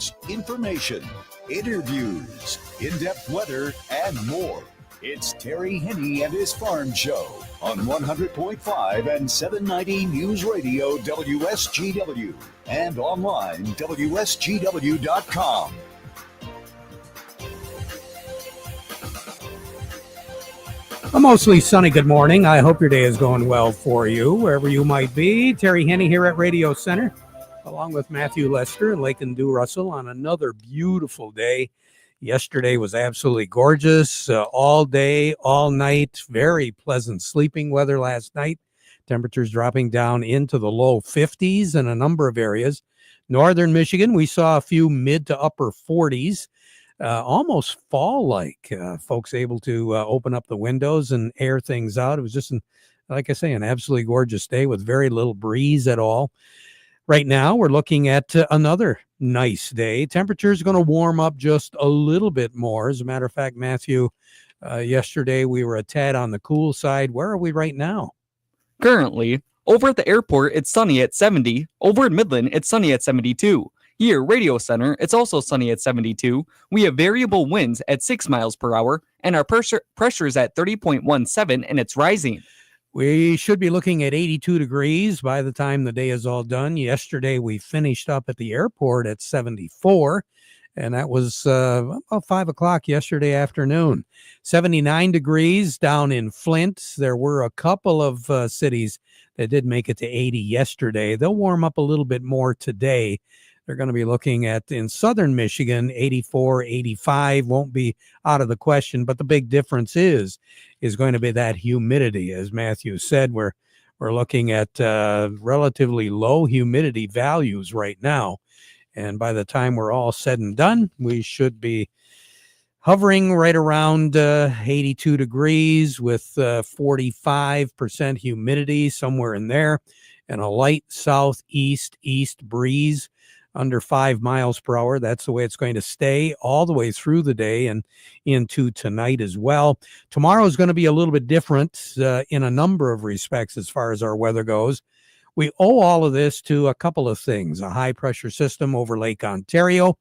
news, information, interviews, in-depth weather, and more. It's Terry Henne and his Farm Show on 100.5 and 790 News Radio WSGW and online WSGW.com. A mostly sunny good morning. I hope your day is going well for you, wherever you might be. Terry Henne here at Radio Center, along with Matthew Lester and Lake and Dew Russell on another beautiful day. Yesterday was absolutely gorgeous, all day, all night. Very pleasant sleeping weather last night. Temperatures dropping down into the low 50s in a number of areas. Northern Michigan, we saw a few mid to upper 40s. Almost fall-like. Folks able to open up the windows and air things out. It was just, like I say, an absolutely gorgeous day with very little breeze at all. Right now, we're looking at another nice day. Temperatures going to warm up just a little bit more. As a matter of fact, Matthew, yesterday we were a tad on the cool side. Where are we right now? Currently, over at the airport, it's sunny at 70. Over in Midland, it's sunny at 72. Here, Radio Center, it's also sunny at 72. We have variable winds at 6 miles per hour, and our pressure is at 30.17, and it's rising. We should be looking at 82 degrees by the time the day is all done. Yesterday, we finished up at the airport at 74, and that was about 5 o'clock yesterday afternoon. 79 degrees down in Flint. There were a couple of cities that did make it to 80 yesterday. They'll warm up a little bit more today. They're going to be looking at, in southern Michigan, 84, 85 won't be out of the question. But the big difference is going to be that humidity. As Matthew said, we're looking at relatively low humidity values right now. And by the time we're all said and done, we should be hovering right around 82 degrees with 45% humidity, somewhere in there, and a light southeast-east breeze. Under 5 miles per hour. That's the way it's going to stay all the way through the day and into tonight as well. Tomorrow is going to be a little bit different in a number of respects as far as our weather goes. We owe all of this to a couple of things. A high pressure system over Lake Ontario.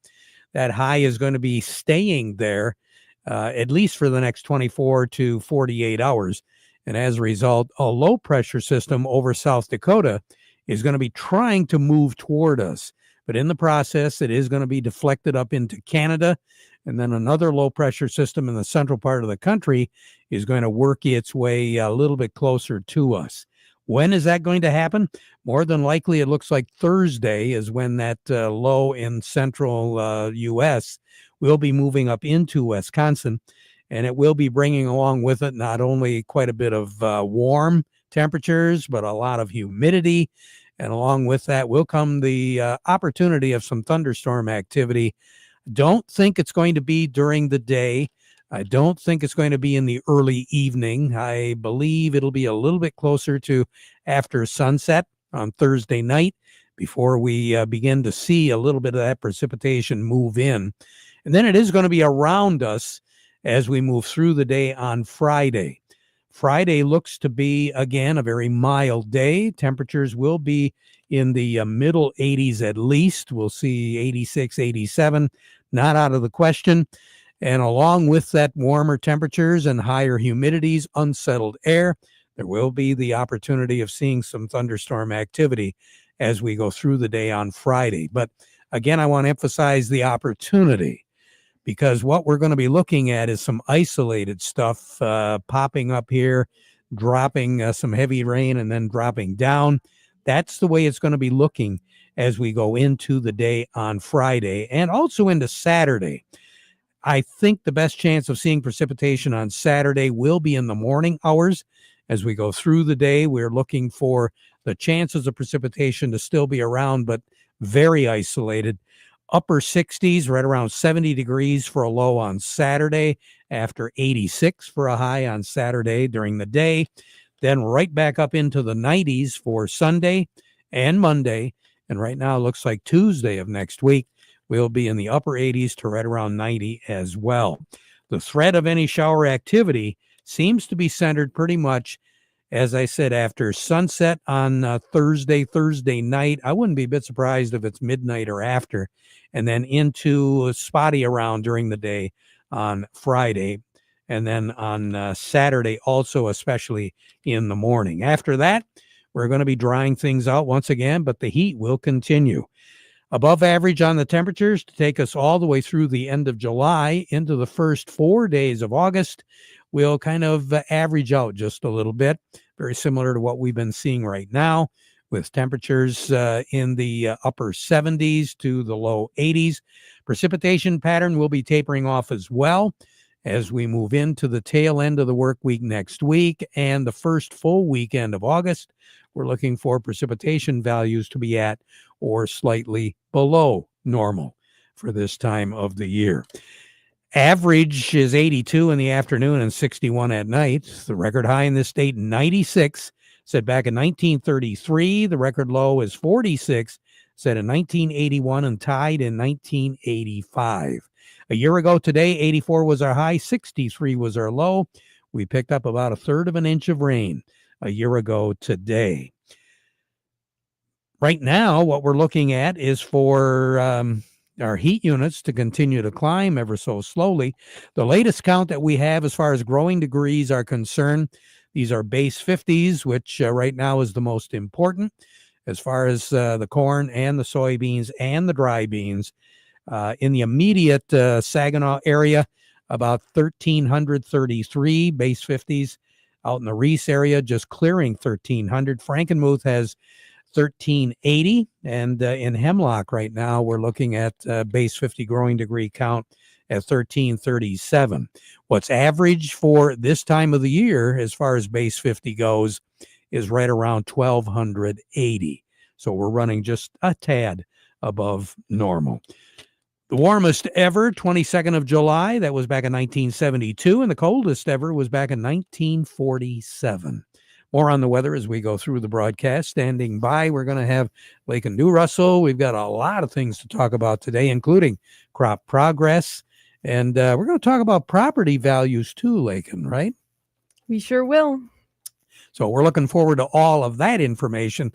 That high is going to be staying there at least for the next 24 to 48 hours. And as a result, a low pressure system over South Dakota is going to be trying to move toward us. But in the process, it is going to be deflected up into Canada. And then another low-pressure system in the central part of the country is going to work its way a little bit closer to us. When is that going to happen? More than likely, it looks like Thursday is when that low in central U.S. will be moving up into Wisconsin. And it will be bringing along with it not only quite a bit of warm temperatures, but a lot of humidity. And along with that will come the opportunity of some thunderstorm activity. Don't think it's going to be during the day. I don't think it's going to be in the early evening. I believe it'll be a little bit closer to after sunset on Thursday night before we begin to see a little bit of that precipitation move in. And then it is going to be around us as we move through the day on Friday. Friday looks to be, again, a very mild day. Temperatures will be in the middle 80s at least. We'll see 86, 87, not out of the question. And along with that warmer temperatures and higher humidities, unsettled air, there will be the opportunity of seeing some thunderstorm activity as we go through the day on Friday. But again, I want to emphasize the opportunity, because what we're going to be looking at is some isolated stuff popping up here, dropping some heavy rain and then dropping down. That's the way it's going to be looking as we go into the day on Friday and also into Saturday. I think the best chance of seeing precipitation on Saturday will be in the morning hours. As we go through the day, we're looking for the chances of precipitation to still be around, but very isolated. Upper 60s, right around 70 degrees for a low on Saturday, after 86 for a high on Saturday during the day. Then right back up into the 90s for Sunday and Monday. And right now it looks like Tuesday of next week will be in the upper 80s to right around 90 as well. The threat of any shower activity seems to be centered pretty much As I said, after sunset on Thursday night, I wouldn't be a bit surprised if it's midnight or after, and then into spotty around during the day on Friday, and then on Saturday also, especially in the morning. After that, we're going to be drying things out once again, but the heat will continue. Above average on the temperatures to take us all the way through the end of July into the first 4 days of August. We'll kind of average out just a little bit, very similar to what we've been seeing right now, with temperatures in the upper 70s to the low 80s. Precipitation pattern will be tapering off as well as we move into the tail end of the work week next week and the first full weekend of August. We're looking for precipitation values to be at or slightly below normal for this time of the year. Average is 82 in the afternoon and 61 at night. The record high in this state, 96, set back in 1933. The record low is 46, set in 1981 and tied in 1985. A year ago today, 84 was our high, 63 was our low. We picked up about a third of an inch of rain a year ago today. Right now, what we're looking at is for our heat units to continue to climb ever so slowly. The latest count that we have as far as growing degrees are concerned, these are base 50s, which right now is the most important as far as the corn and the soybeans and the dry beans. In the immediate Saginaw area, about 1,333 base 50s. Out in the Reese area, just clearing 1,300. Frankenmuth has 1,380, and in Hemlock right now, we're looking at base 50 growing degree count at 1,337. What's average for this time of the year, as far as base 50 goes, is right around 1,280. So we're running just a tad above normal. The warmest ever, 22nd of July, that was back in 1972, and the coldest ever was back in 1947. More on the weather as we go through the broadcast. Standing by, we're going to have Lakin New Russell. We've got a lot of things to talk about today, including crop progress, and we're going to talk about property values too, Lakin, right? We sure will. So we're looking forward to all of that information.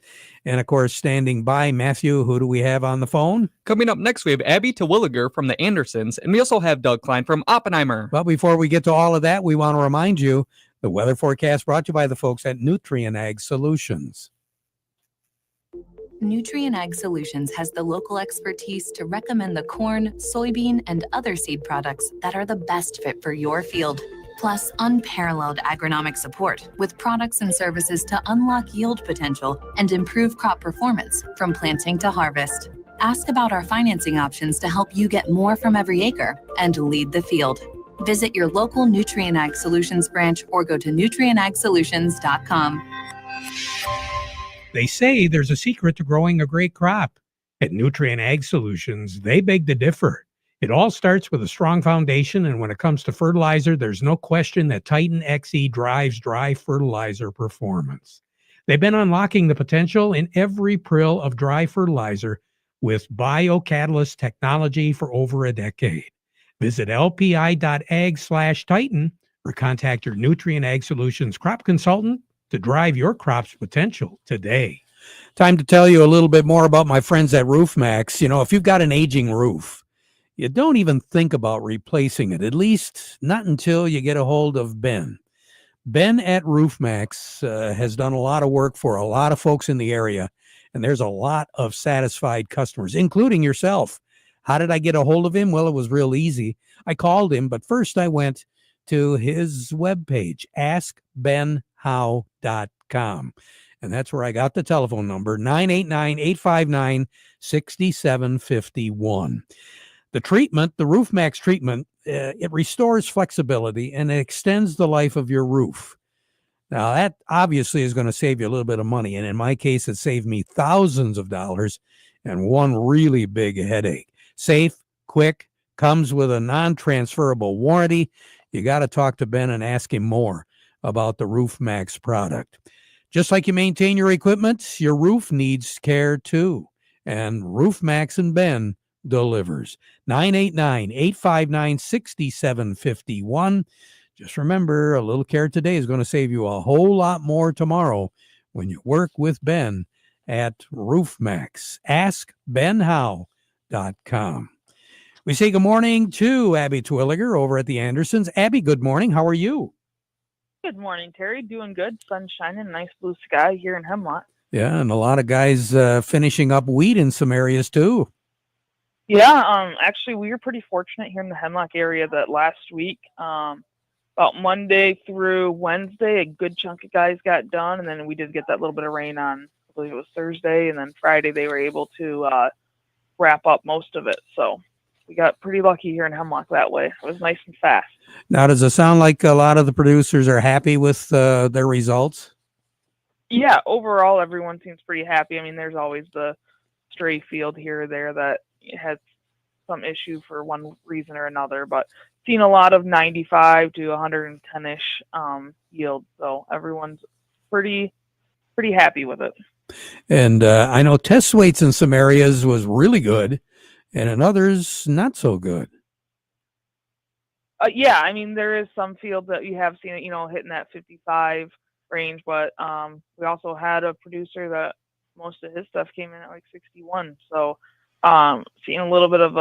And, of course, standing by, Matthew, who do we have on the phone? Coming up next, we have Abby Terwilliger from the Andersons, and we also have Doug Klein from Oppenheimer. But before we get to all of that, we want to remind you, the weather forecast brought to you by the folks at Nutrien Ag Solutions. Nutrien Ag Solutions has the local expertise to recommend the corn, soybean, and other seed products that are the best fit for your field. Plus, unparalleled agronomic support with products and services to unlock yield potential and improve crop performance from planting to harvest. Ask about our financing options to help you get more from every acre and lead the field. Visit your local Nutrien Ag Solutions branch or go to nutrienagsolutions.com. They say there's a secret to growing a great crop. At Nutrien Ag Solutions, they beg to differ. It all starts with a strong foundation, and when it comes to fertilizer, there's no question that Titan XE drives dry fertilizer performance. They've been unlocking the potential in every prill of dry fertilizer with biocatalyst technology for over a decade. Visit lpi.ag/Titan or contact your Nutrien Ag Solutions crop consultant to drive your crop's potential today. Time to tell you a little bit more about my friends at RoofMax. You know, if you've got an aging roof, you don't even think about replacing it, at least not until you get a hold of Ben. Ben at RoofMax has done a lot of work for a lot of folks in the area, and there's a lot of satisfied customers, including yourself. How did I get a hold of him? Well, it was real easy. I called him, but first I went to his webpage, askbenhow.com. And that's where I got the telephone number, 989-859-6751. The treatment, the RoofMax treatment, it restores flexibility and it extends the life of your roof. Now, that obviously is going to save you a little bit of money. And in my case, it saved me thousands of dollars and one really big headache. Safe, quick, comes with a non-transferable warranty. You got to talk to Ben and ask him more about the RoofMax product. Just like you maintain your equipment, your roof needs care too. And RoofMax and Ben delivers. 989-859-6751. Just remember, a little care today is going to save you a whole lot more tomorrow when you work with Ben at RoofMax. AskBenHow.com. We say good morning to Abby Twilliger over at the Andersons. Abby, good morning. How are you? Good morning, Terry. Doing good. Sun shining, nice blue sky here in Hemlock. Yeah, and a lot of guys finishing up wheat in some areas too. Yeah, actually, we were pretty fortunate here in the Hemlock area that last week, about Monday through Wednesday, a good chunk of guys got done, and then we did get that little bit of rain on, I believe it was Thursday, and then Friday they were able to wrap up most of it. So we got pretty lucky here in Hemlock that way. It was nice and fast. Now, does it sound like a lot of the producers are happy with their results? Yeah, overall, everyone seems pretty happy. I mean, there's always the stray field here or there that has some issue for one reason or another, but seen a lot of 95 to 110-ish yield, so everyone's pretty happy with it. And I know test weights in some areas was really good, and in others, not so good. Yeah, I mean, there is some fields that you have seen it, hitting that 55 range, but we also had a producer that most of his stuff came in at like 61. So seeing a little bit of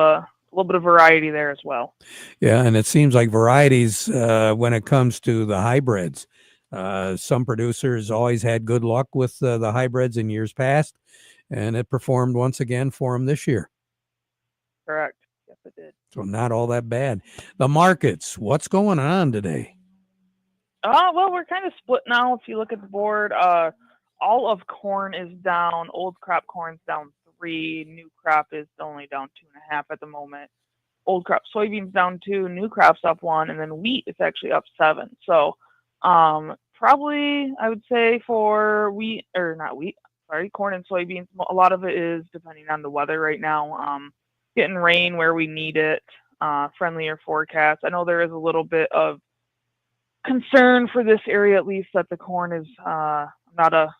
variety there as well. Yeah, and it seems like varieties when it comes to the hybrids. Some producers always had good luck with the hybrids in years past, and it performed once again for them this year. Correct. Yes, it did. So not all that bad. The markets, what's going on today? Well, we're kind of split now. If you look at the board, all of corn is down. Old crop corn's down 3. New crop is only down 2.5 at the moment. Old crop soybeans down 2. New crop's up 1, and then wheat is actually up 7. So, probably I would say for corn and soybeans, a lot of it is depending on the weather right now. Getting rain where we need it. Friendlier forecast. I know there is a little bit of concern for this area, at least, that the corn is not a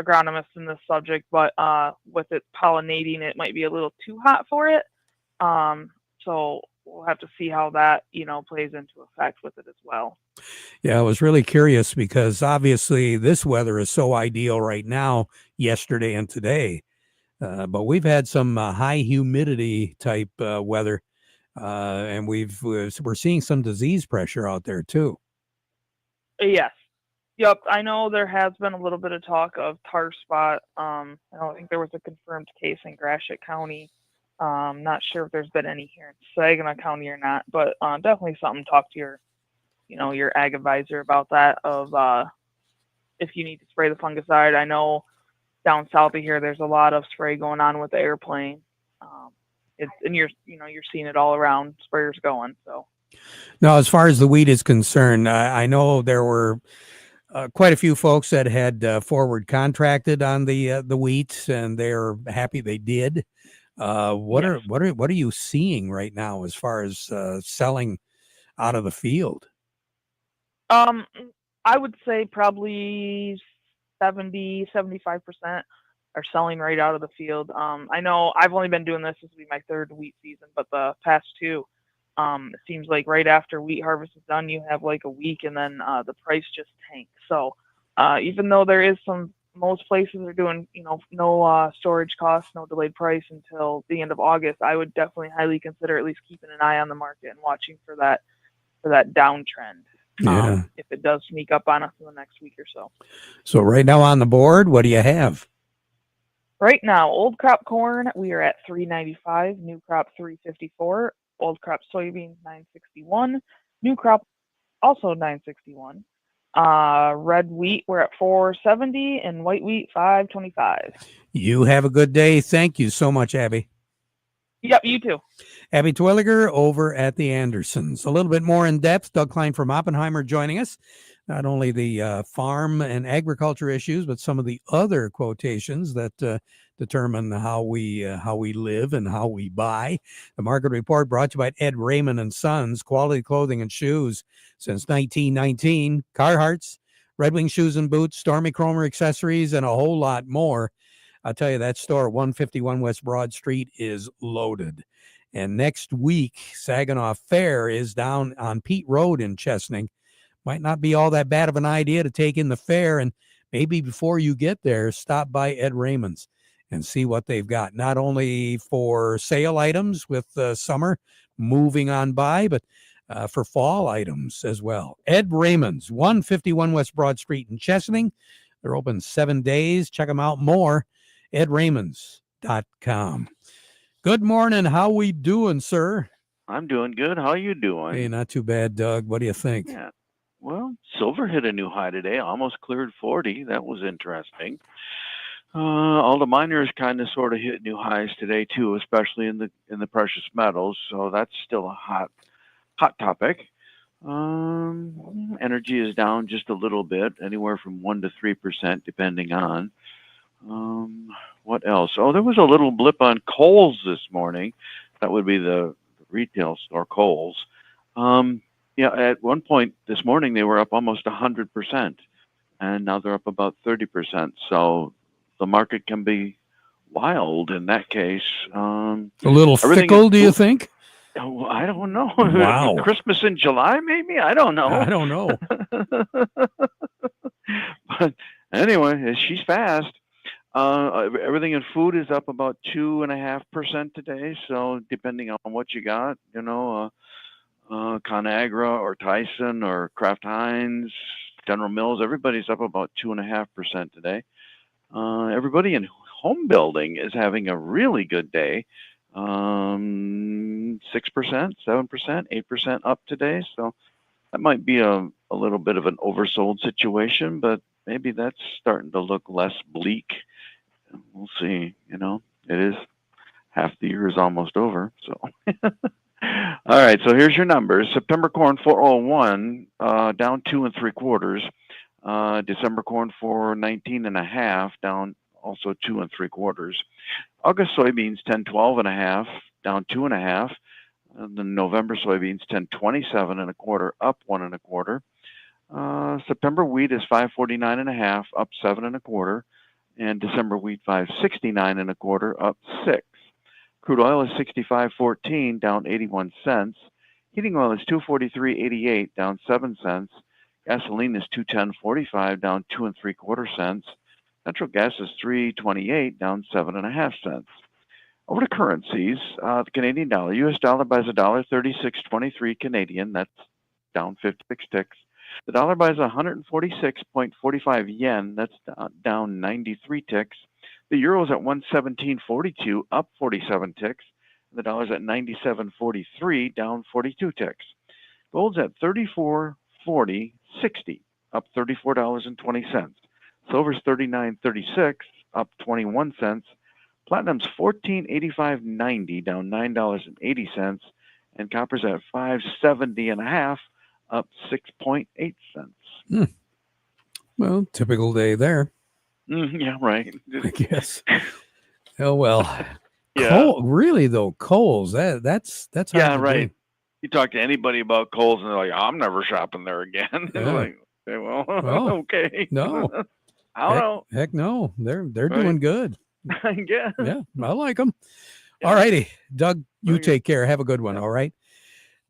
agronomist in this subject, but with it pollinating, it might be a little too hot for it. So we'll have to see how that plays into effect with it as well. Yeah, I was really curious because obviously this weather is so ideal right now, yesterday and today, but we've had some high humidity type weather, and we're seeing some disease pressure out there too. Yes. Yep. I know there has been a little bit of talk of tar spot. I don't think there was a confirmed case in Gratiot County. Not sure if there's been any here in Saginaw County or not, but definitely something to talk to your ag advisor about that of if you need to spray the fungicide. I know down south of here there's a lot of spray going on with the airplane. You're seeing it all around, sprayers going. So now, as far as the wheat is concerned, I know there were quite a few folks that had forward contracted on the wheat, and they're happy they did. What are you seeing right now as far as selling out of the field? I would say probably 75% are selling right out of the field. I know I've only been doing this. This will be my 3rd wheat season, but the past 2, it seems like right after wheat harvest is done, you have like a week, and then the price just tanks. So even though there is most places are doing, no storage costs, no delayed price until the end of August, I would definitely highly consider at least keeping an eye on the market and watching for that downtrend. Yeah. If it does sneak up on us in the next week or so. So right now on the board, what do you have? Right now, old crop corn, we are at $3.95, new crop $3.54, old crop soybeans $9.61, new crop also $9.61. Red wheat, we're at $4.70, and white wheat $5.25. You have a good day. Thank you so much, Abby. Yep, you too. Abby Twilliger over at the Andersons. A little bit more in depth. Doug Klein from Oppenheimer joining us. Not only the farm and agriculture issues, but some of the other quotations that determine how we live and how we buy. The Market Report brought to you by Ed Raymond and Sons, quality clothing and shoes since 1919. Carhartts, Red Wing shoes and boots, Stormy Cromer accessories, and a whole lot more. I'll tell you, that store, 151 West Broad Street, is loaded. And next week, Saginaw Fair is down on Pete Road in Chesaning. Might not be all that bad of an idea to take in the fair, and maybe before you get there, stop by Ed Raymond's and see what they've got, not only for sale items with summer moving on by, but for fall items as well. Ed Raymond's, 151 West Broad Street in Chesaning. They're open 7 days. Check them out more, edraymond's.com. Good morning. How we doing, sir? I'm doing good. How you doing? Hey, not too bad, Doug. What do you think? Yeah. Well, silver hit a new high today, almost cleared 40. That was interesting. All the miners kind of sort of hit new highs today too, especially in the precious metals. So that's still a hot topic. Energy is down just a little bit, anywhere from 1% to 3%, depending on. What else? Oh, there was a little blip on coals this morning. That would be the retail store Kohl's. Yeah, at one point this morning they were up almost 100%, and now they're up about 30%. So the market can be wild in that case. A little fickle, do you think? Oh, I don't know. Wow. Christmas in July, maybe? I don't know. I don't know. But anyway, she's fast. Everything in food is up about 2.5% today. So depending on what you got, ConAgra or Tyson or Kraft Heinz, General Mills, everybody's up about 2.5% today. Everybody in home building is having a really good day. 6%, 7%, 8% up today. So that might be a little bit of an oversold situation, but maybe that's starting to look less bleak. We'll see. It is half the year is almost over. So, all right. So here's your numbers. September corn 401, down 2 3/4. December corn 419.5, down also 2 3/4. August soybeans 1012.5, down 2.5. And then November soybeans 1027.25, up 1 1/4. September wheat is 549.5, up 7 1/4. And December wheat 569.25, up 6. Crude oil is 65.14, down 81 cents. Heating oil is 243.88, down 7 cents. Gasoline is 210.45, down 2 3/4 cents. Natural gas is 3.28, down 7.5 cents. Over to currencies, the Canadian dollar. U.S. dollar buys $1.3623 Canadian. That's down 56 ticks. The dollar buys 146.45 yen. That's down 93 ticks. The euro is at 117.42, up 47 ticks. The dollar's at 97.43, down 42 ticks. Gold's at 34.40.60, up $34.20. Silver's 39.36, up 21 cents. Platinum's 14.85.90, down $9.80, and copper's at 570.5, up 6.8 cents. Well, typical day there. Yeah, right. I guess. Oh well. Yeah. Really though, Kohl's, that's hard Yeah, to right. do. You talk to anybody about Kohl's and they're like, I'm never shopping there again. Yeah. Like, okay, well, Well, okay. No. I don't know. Heck no. They're Right. doing good. Yeah. Yeah, I like them. Yeah. All righty. Doug, you Okay. take care. Have a good one. All right.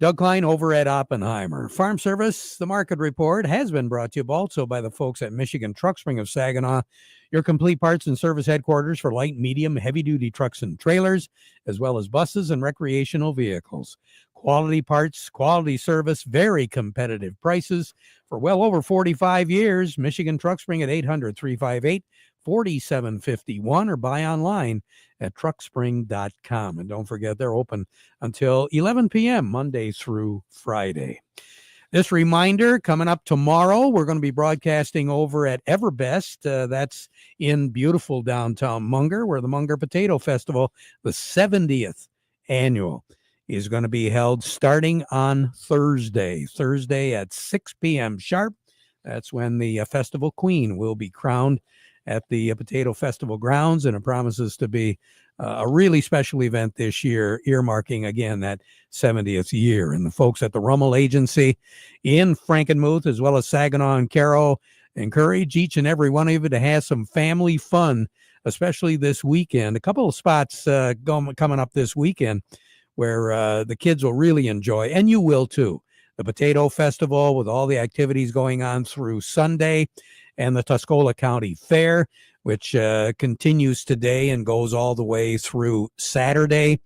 Doug Klein over at Oppenheimer. Farm Service, the Market Report, has been brought to you also by the folks at Michigan Truck Spring of Saginaw, your complete parts and service headquarters for light, medium, heavy-duty trucks and trailers, as well as buses and recreational vehicles. Quality parts, quality service, very competitive prices for well over 45 years. Michigan Truck Spring at 800-358-4751 or buy online at truckspring.com. And don't forget, they're open until 11 p.m. Monday through Friday. This reminder, coming up tomorrow, we're going to be broadcasting over at Everbest. That's in beautiful downtown Munger, where the Munger Potato Festival, the 70th annual, is going to be held starting on Thursday at 6 p.m. sharp. That's when the festival queen will be crowned at the Potato Festival grounds, and it promises to be a really special event this year, earmarking again that 70th year. And the folks at the Rummel Agency in Frankenmuth, as well as Saginaw and Carroll, encourage each and every one of you to have some family fun, especially this weekend. A couple of spots coming up this weekend. where the kids will really enjoy, and you will too. The Potato Festival with all the activities going on through Sunday, and the Tuscola County Fair, which continues today and goes all the way through Saturday.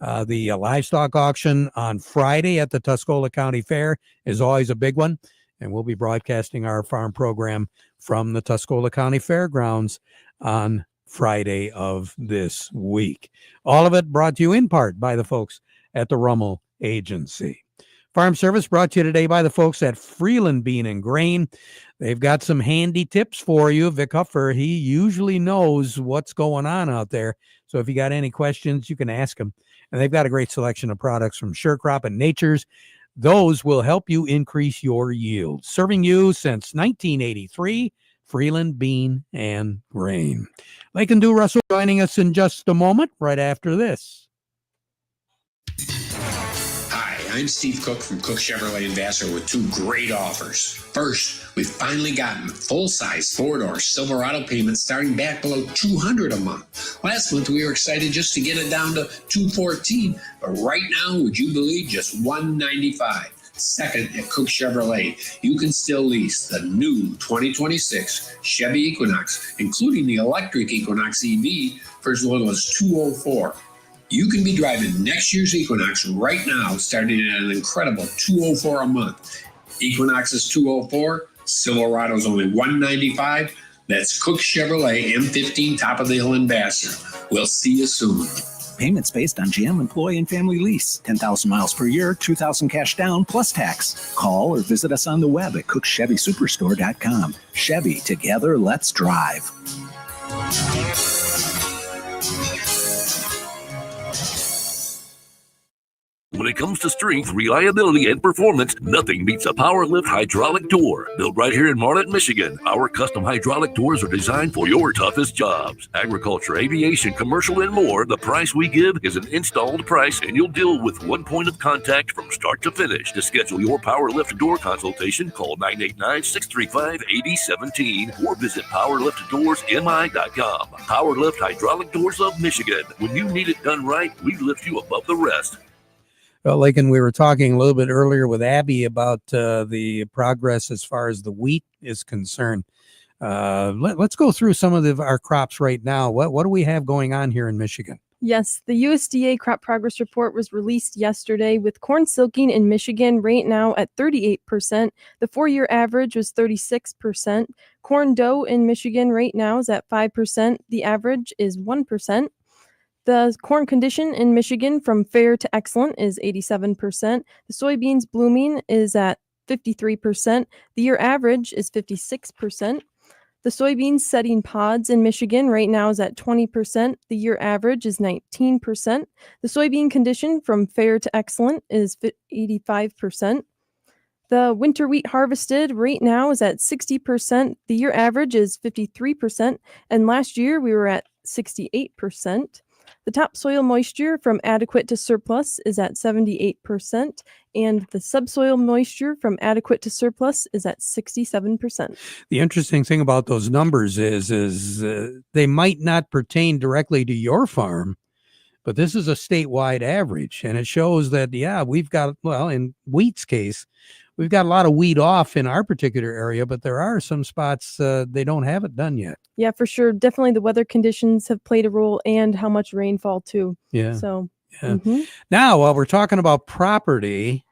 The livestock auction on Friday at the Tuscola County Fair is always a big one, and we'll be broadcasting our farm program from the Tuscola County Fairgrounds on Friday of this week. All of it brought to you in part by the folks at the Rummel Agency. Farm Service brought to you today by the folks at Freeland Bean and Grain. They've got some handy tips for you. Vic Huffer, he usually knows what's going on out there. So if you got any questions, you can ask him. And they've got a great selection of products from Surecrop and Nature's. Those will help you increase your yield. Serving you since 1983, Freeland Bean and Grain. Lake and Dew Russell joining us in just a moment, right after this. I'm Steve Cook from Cook Chevrolet in Vassar with two great offers. First, we've finally gotten full-size four-door Silverado payments starting back below $200 a month. Last month, we were excited just to get it down to $214, but right now, would you believe, just $195. Second, at Cook Chevrolet, you can still lease the new 2026 Chevy Equinox, including the electric Equinox EV, for as little as $204. You can be driving next year's Equinox right now, starting at an incredible $204 a month. Equinox is $204, Silverado's only $195. That's Cook Chevrolet M15 Top of the Hill in Vassar. We'll see you soon. Payments based on GM employee and family lease. 10,000 miles per year, $2,000 cash down plus tax. Call or visit us on the web at cookchevysuperstore.com. Chevy, together, let's drive. When it comes to strength, reliability, and performance, nothing beats a PowerLift hydraulic door. Built right here in Marlette, Michigan, our custom hydraulic doors are designed for your toughest jobs. Agriculture, aviation, commercial, and more. The price we give is an installed price, and you'll deal with one point of contact from start to finish. To schedule your PowerLift door consultation, call 989-635-8017 or visit PowerLiftDoorsMI.com. PowerLift Hydraulic Doors of Michigan. When you need it done right, we lift you above the rest. Well, Lakin, we were talking a little bit earlier with Abby about the progress as far as the wheat is concerned. Let's go through some of our crops right now. What do we have going on here in Michigan? Yes, the USDA crop progress report was released yesterday with corn silking in Michigan right now at 38%. The 4-year average was 36%. Corn dough in Michigan right now is at 5%. The average is 1%. The corn condition in Michigan from fair to excellent is 87%. The soybeans blooming is at 53%. The year average is 56%. The soybeans setting pods in Michigan right now is at 20%. The year average is 19%. The soybean condition from fair to excellent is 85%. The winter wheat harvested right now is at 60%. The year average is 53%. And last year we were at 68%. The top soil moisture from adequate to surplus is at 78%, and the subsoil moisture from adequate to surplus is at 67%. The interesting thing about those numbers is they might not pertain directly to your farm, but this is a statewide average, and it shows that, we've got, in wheat's case, we've got a lot of wheat off in our particular area, but there are some spots they don't have it done yet. Yeah, for sure. Definitely the weather conditions have played a role and how much rainfall too. Yeah. So yeah. Now, while we're talking about property,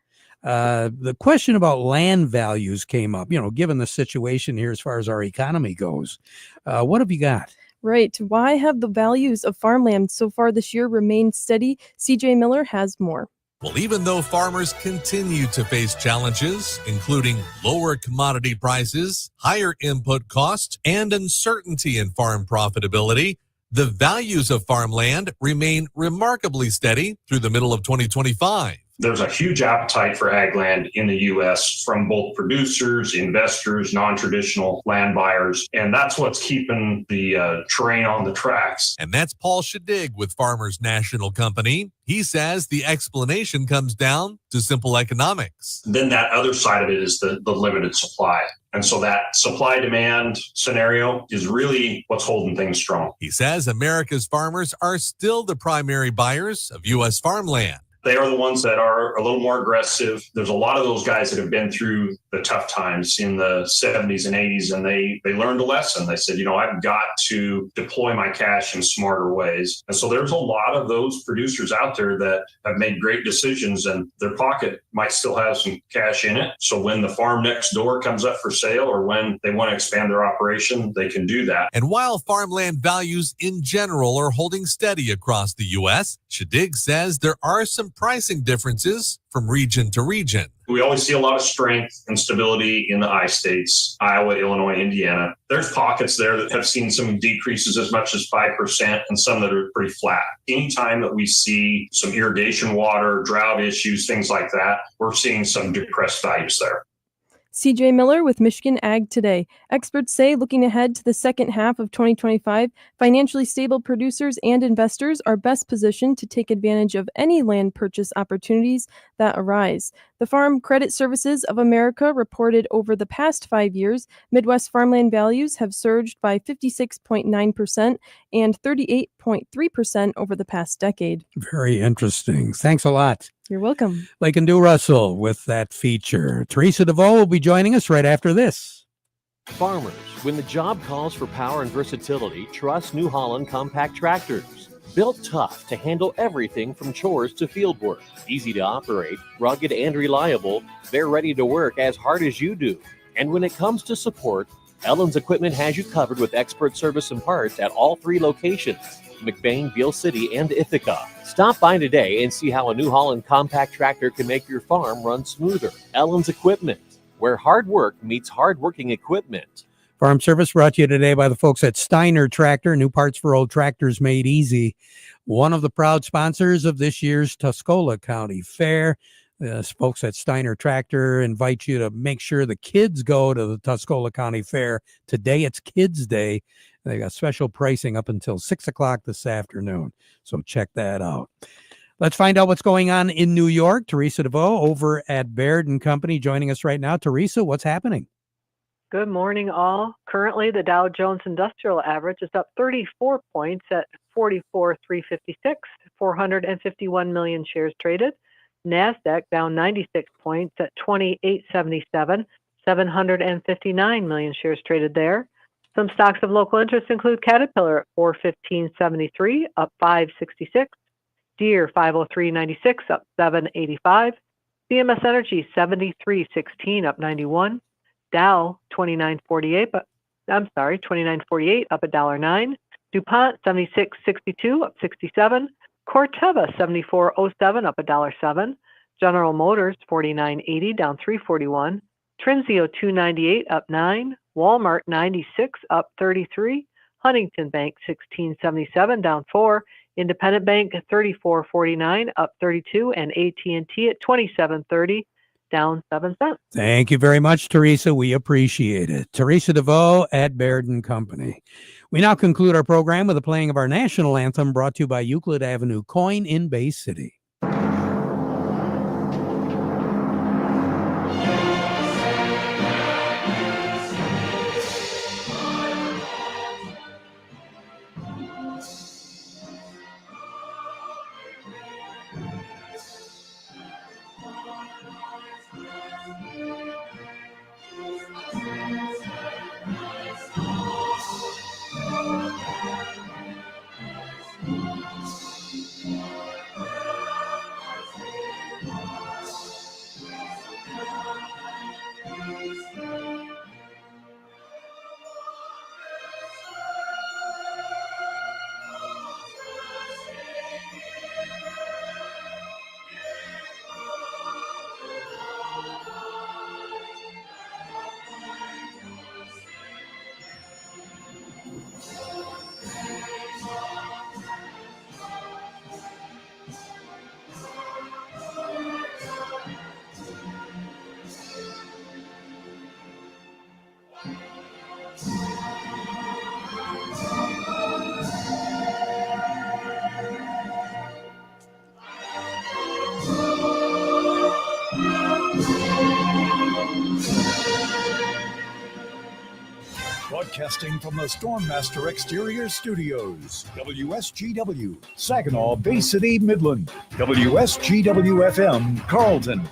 the question about land values came up, given the situation here as far as our economy goes. What have you got? Right. Why have the values of farmland so far this year remained steady? CJ Miller has more. Well, even though farmers continue to face challenges, including lower commodity prices, higher input costs, and uncertainty in farm profitability, the values of farmland remain remarkably steady through the middle of 2025. There's a huge appetite for ag land in the U.S. from both producers, investors, non-traditional land buyers, and that's what's keeping the train on the tracks. And that's Paul Shadig with Farmers National Company. He says the explanation comes down to simple economics. Then that other side of it is the limited supply. And so that supply-demand scenario is really what's holding things strong. He says America's farmers are still the primary buyers of U.S. farmland. they are the ones that are a little more aggressive. There's a lot of those guys that have been through the tough times in the 70s and 80s, and they learned a lesson. They said, I've got to deploy my cash in smarter ways. And so there's a lot of those producers out there that have made great decisions, and their pocket might still have some cash in it. So when the farm next door comes up for sale, or when they want to expand their operation, they can do that. And while farmland values in general are holding steady across the U.S., Shadig says there are some pricing differences from region to region. We always see a lot of strength and stability in the I-states, Iowa, Illinois, Indiana. There's pockets there that have seen some decreases as much as 5% and some that are pretty flat. Anytime that we see some irrigation water, drought issues, things like that, we're seeing some depressed values there. CJ Miller with Michigan Ag Today. Experts say looking ahead to the second half of 2025, financially stable producers and investors are best positioned to take advantage of any land purchase opportunities that arise. The Farm Credit Services of America reported over the past 5 years, Midwest farmland values have surged by 56.9% and 38.3% over the past decade. Very interesting. Thanks a lot. You're welcome. Lake and Dew Russell with that feature. Teresa DeVoe will be joining us right after this. Farmers, when the job calls for power and versatility, trust New Holland compact tractors. Built tough to handle everything from chores to field work. Easy to operate, rugged and reliable, they're ready to work as hard as you do. And when it comes to support, Ellen's Equipment has you covered with expert service and parts at all 3 locations, McBain, Beal City, and Ithaca. Stop by today and see how a New Holland compact tractor can make your farm run smoother. Ellen's Equipment, where hard work meets hard-working equipment. Farm Service brought to you today by the folks at Steiner Tractor, new parts for old tractors made easy. One of the proud sponsors of this year's Tuscola County Fair. The folks at Steiner Tractor invite you to make sure the kids go to the Tuscola County Fair. Today it's Kids Day. They got special pricing up until 6 o'clock this afternoon. So check that out. Let's find out what's going on in New York. Teresa DeVoe over at Baird & Company joining us right now. Teresa, what's happening? Good morning, all. Currently, the Dow Jones Industrial Average is up 34 points at 44,356, 451 million shares traded. NASDAQ down 96 points at 2877, 759 million shares traded there. Some stocks of local interest include Caterpillar at 415.73, up 566. Deere 503.96, up 785. CMS Energy 73.16, up 91. Dow 29.48, up $1.09. DuPont 76.62, up 67. Corteva 74.07, up $1.07. General Motors 49.80, down 341. Trinzio 298, up 9. Walmart 96, up 33. Huntington Bank 16.77, down 4. Independent Bank 34.49, up 32, and AT&T at 27.30, down 7 cents. Thank you very much, Teresa. We appreciate it. Teresa DeVoe at Baird & Company. We now conclude our program with the playing of our national anthem brought to you by Euclid Avenue Coin in Bay City. Broadcasting from the Stormmaster Exterior Studios, WSGW, Saginaw Bay City, Midland, WSGW FM, Carlton,